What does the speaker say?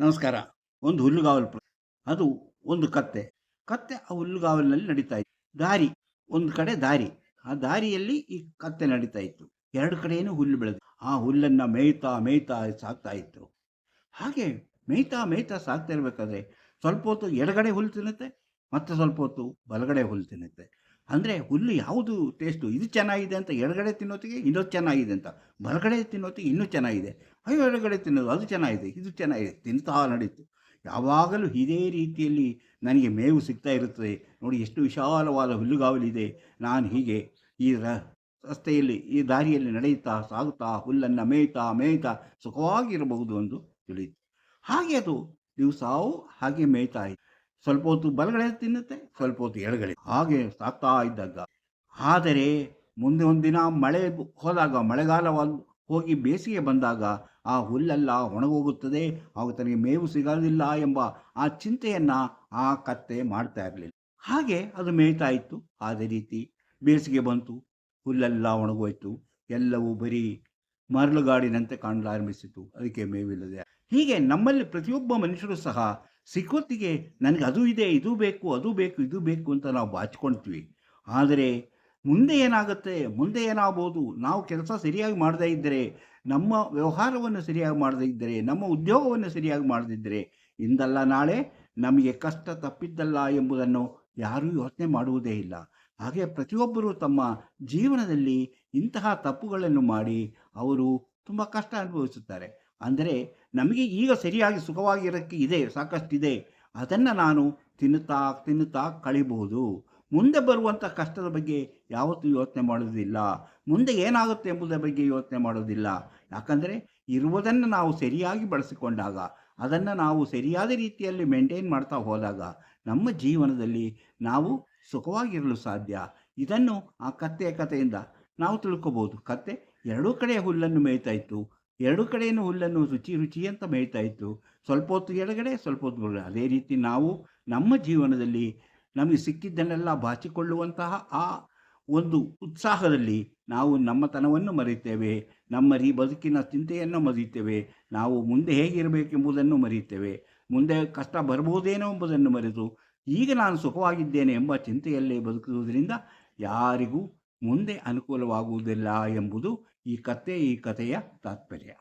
ನಮಸ್ಕಾರ. ಒಂದು ಹುಲ್ಲುಗಾವಲು ಅದು ಒಂದು ಕತ್ತೆ. ಕತ್ತೆ ಆ ಹುಲ್ಲುಗಾವಲಿನಲ್ಲಿ ನಡೀತಾ ಇತ್ತು. ದಾರಿ, ಒಂದು ಕಡೆ ದಾರಿ. ಆ ದಾರಿಯಲ್ಲಿ ಈ ಕತ್ತೆ ನಡೀತಾ ಇತ್ತು. 2 ಕಡೆನೂ ಹುಲ್ಲು ಬೆಳೆದಿದೆ. ಆ ಹುಲ್ಲನ್ನು ಮೇಯ್ತಾ, ಮೇಯ್ತಾ ಸಾಕ್ತಾ ಇತ್ತು. ಹಾಗೆ ಮೇಯ್ತಾ, ಮೇಯ್ತಾ ಸಾಕ್ತಾ ಇರಬೇಕಾದ್ರೆ ಸ್ವಲ್ಪ ಹೊತ್ತು ಎಡಗಡೆ ಹುಲ್ಲು ತಿನ್ನುತ್ತೆ, ಮತ್ತೆ ಸ್ವಲ್ಪ ಹೊತ್ತು ಬಲಗಡೆ ಹುಲ್ಲು ತಿನ್ನುತ್ತೆ. ಅಂದರೆ ಹುಲ್ಲು ಯಾವುದು ಟೇಸ್ಟು, ಇದು ಚೆನ್ನಾಗಿದೆ ಅಂತ ಎಡಗಡೆ ತಿನ್ನೋತ್ತಿಗೆ ಇನ್ನೊಂದು ಚೆನ್ನಾಗಿದೆ ಅಂತ, ಬಲಗಡೆ ತಿನ್ನೋತ್ತಿಗೆ ಇನ್ನೂ ಚೆನ್ನಾಗಿದೆ. ಅಯ್ಯೋ ಎಡಗಡೆ ತಿನ್ನೋದು ಅದು ಚೆನ್ನಾಗಿದೆ, ಇದು ಚೆನ್ನಾಗಿದೆ, ತಿಂತಾ ನಡೀತು. ಯಾವಾಗಲೂ ಇದೇ ರೀತಿಯಲ್ಲಿ ನನಗೆ ಮೇವು ಸಿಗ್ತಾ ಇರುತ್ತದೆ. ನೋಡಿ ಎಷ್ಟು ವಿಶಾಲವಾದ ಹುಲ್ಲುಗಾವಲಿದೆ. ನಾನು ಹೀಗೆ ಈ ರಸ್ತೆಯಲ್ಲಿ ಈ ದಾರಿಯಲ್ಲಿ ನಡೆಯುತ್ತಾ ಸಾಗುತ್ತಾ ಹುಲ್ಲನ್ನು ಮೇಯ್ತಾ ಮೇಯ್ತಾ ಸುಖವಾಗಿರಬಹುದು ಎಂದು ತಿಳಿಯಿತು. ಹಾಗೆ ಅದು ದಿವಸಾವು ಹಾಗೆ ಮೇಯ್ತಾ ಇತ್ತು. ಸ್ವಲ್ಪ ಹೊತ್ತು ಬಲಗಡೆ ತಿನ್ನುತ್ತೆ, ಸ್ವಲ್ಪ ಹೊತ್ತು ಎಡಗಡೆ, ಹಾಗೆ ಸಾಕ್ತಾ ಇದ್ದಾಗ. ಆದರೆ ಮುಂದೆ ಒಂದಿನ ಮಳೆ ಹೋದಾಗ, ಹೋಗಿ ಬೇಸಿಗೆ ಬಂದಾಗ ಆ ಹುಲ್ಲೆಲ್ಲ ಒಣಗೋಗುತ್ತದೆ, ಆಗ ತನಗೆ ಮೇವು ಸಿಗೋದಿಲ್ಲ ಎಂಬ ಆ ಚಿಂತೆಯನ್ನು ಆ ಕತ್ತೆ ಮಾಡ್ತಾ ಇರಲಿಲ್ಲ. ಹಾಗೆ ಅದು ಮೇಯ್ತಾ ಇತ್ತು. ಅದೇ ರೀತಿ ಬೇಸಿಗೆ ಬಂತು, ಹುಲ್ಲೆಲ್ಲ ಒಣಗೋಯ್ತು, ಎಲ್ಲವೂ ಬರೀ ಮರಳುಗಾಡಿನಂತೆ ಕಾಣಲಾರಂಭಿಸಿತು. ಅದಕ್ಕೆ ಮೇವಿಲ್ಲದೆ. ಹೀಗೆ ನಮ್ಮಲ್ಲಿ ಪ್ರತಿಯೊಬ್ಬ ಮನುಷ್ಯರು ಸಹ ಸಿಕ್ಕೊತ್ತಿಗೆ ನನಗೆ ಅದು ಇದೆ, ಇದು ಬೇಕು, ಅದು ಬೇಕು, ಇದು ಬೇಕು ಅಂತ ನಾವು ಬಾಚಿಕೊಳ್ತೀವಿ. ಆದರೆ ಮುಂದೆ ಏನಾಗುತ್ತೆ, ಮುಂದೆ ಏನಾಗ್ಬೋದು, ನಾವು ಕೆಲಸ ಸರಿಯಾಗಿ ಮಾಡದೇ ಇದ್ದರೆ, ನಮ್ಮ ವ್ಯವಹಾರವನ್ನು ಸರಿಯಾಗಿ ಮಾಡದೇ ಇದ್ದರೆ, ನಮ್ಮ ಉದ್ಯೋಗವನ್ನು ಸರಿಯಾಗಿ ಮಾಡದಿದ್ದರೆ, ಇಂದಲ್ಲ ನಾಳೆ ನಮಗೆ ಕಷ್ಟ ತಪ್ಪಿದ್ದಲ್ಲ ಎಂಬುದನ್ನು ಯಾರೂ ಯೋಚನೆ ಮಾಡುವುದೇ ಇಲ್ಲ. ಹಾಗೆ ಪ್ರತಿಯೊಬ್ಬರು ತಮ್ಮ ಜೀವನದಲ್ಲಿ ಇಂತಹ ತಪ್ಪುಗಳನ್ನು ಮಾಡಿ ಅವರು ತುಂಬ ಕಷ್ಟ ಅನುಭವಿಸುತ್ತಾರೆ. ಅಂದರೆ ನಮಗೆ ಈಗ ಸರಿಯಾಗಿ ಸುಖವಾಗಿರೋಕ್ಕೆ ಇದೆ, ಸಾಕಷ್ಟಿದೆ, ಅದನ್ನು ನಾನು ತಿನ್ನುತ್ತಾ ತಿನ್ನುತ್ತಾ ಕಳೀಬಹುದು. ಮುಂದೆ ಬರುವಂಥ ಕಷ್ಟದ ಬಗ್ಗೆ ಯಾವತ್ತೂ ಯೋಚನೆ ಮಾಡೋದಿಲ್ಲ. ಮುಂದೆ ಏನಾಗುತ್ತೆ ಎಂಬುದರ ಬಗ್ಗೆ ಯೋಚನೆ ಮಾಡೋದಿಲ್ಲ. ಯಾಕಂದರೆ ಇರುವುದನ್ನು ನಾವು ಸರಿಯಾಗಿ ಬಳಸಿಕೊಂಡಾಗ, ಅದನ್ನು ನಾವು ಸರಿಯಾದ ರೀತಿಯಲ್ಲಿ ಮೇಂಟೈನ್ ಮಾಡ್ತಾ ಹೋದಾಗ ನಮ್ಮ ಜೀವನದಲ್ಲಿ ನಾವು ಸುಖವಾಗಿರಲು ಸಾಧ್ಯ. ಇದನ್ನು ಆ ಕತ್ತೆಯ ಕಥೆಯಿಂದ ನಾವು ತಿಳ್ಕೊಬೋದು. ಕತ್ತೆ ಎರಡೂ ಕಡೆ ಹುಲ್ಲನ್ನು ಮೇಯ್ತಾ ಇತ್ತು. ಎರಡೂ ಕಡೆಯೂ ಹುಲ್ಲನ್ನು ರುಚಿ ರುಚಿ ಅಂತ ಮೇಯ್ತಾ ಇತ್ತು. ಸ್ವಲ್ಪ ಹೊತ್ತು ಎಡಗಡೆ, ಸ್ವಲ್ಪ ಹೊತ್ತು ಬಲಗಡೆ. ಅದೇ ರೀತಿ ನಾವು ನಮ್ಮ ಜೀವನದಲ್ಲಿ ನಮಗೆ ಸಿಕ್ಕಿದ್ದನ್ನೆಲ್ಲ ಬಾಚಿಕೊಳ್ಳುವಂತಹ ಆ ಒಂದು ಉತ್ಸಾಹದಲ್ಲಿ ನಾವು ನಮ್ಮತನವನ್ನು ಮರೆಯುತ್ತೇವೆ. ನಮ್ಮ ಬದುಕಿನ ಚಿಂತೆಯನ್ನು ಮರೆಯುತ್ತೇವೆ. ನಾವು ಮುಂದೆ ಹೇಗಿರಬೇಕೆಂಬುದನ್ನು ಮರೆಯುತ್ತೇವೆ. ಮುಂದೆ ಕಷ್ಟ ಬರ್ಬೋದೇನೋ ಎಂಬುದನ್ನು ಮರೆತು ಈಗ ನಾನು ಸುಖವಾಗಿದ್ದೇನೆ ಎಂಬ ಚಿಂತೆಯಲ್ಲೇ ಬದುಕುವುದರಿಂದ ಯಾರಿಗೂ ಮುಂದೆ ಅನುಕೂಲವಾಗುವುದಿಲ್ಲ ಎಂಬುದು ಈ ಕಥೆಯ ತಾತ್ಪರ್ಯ.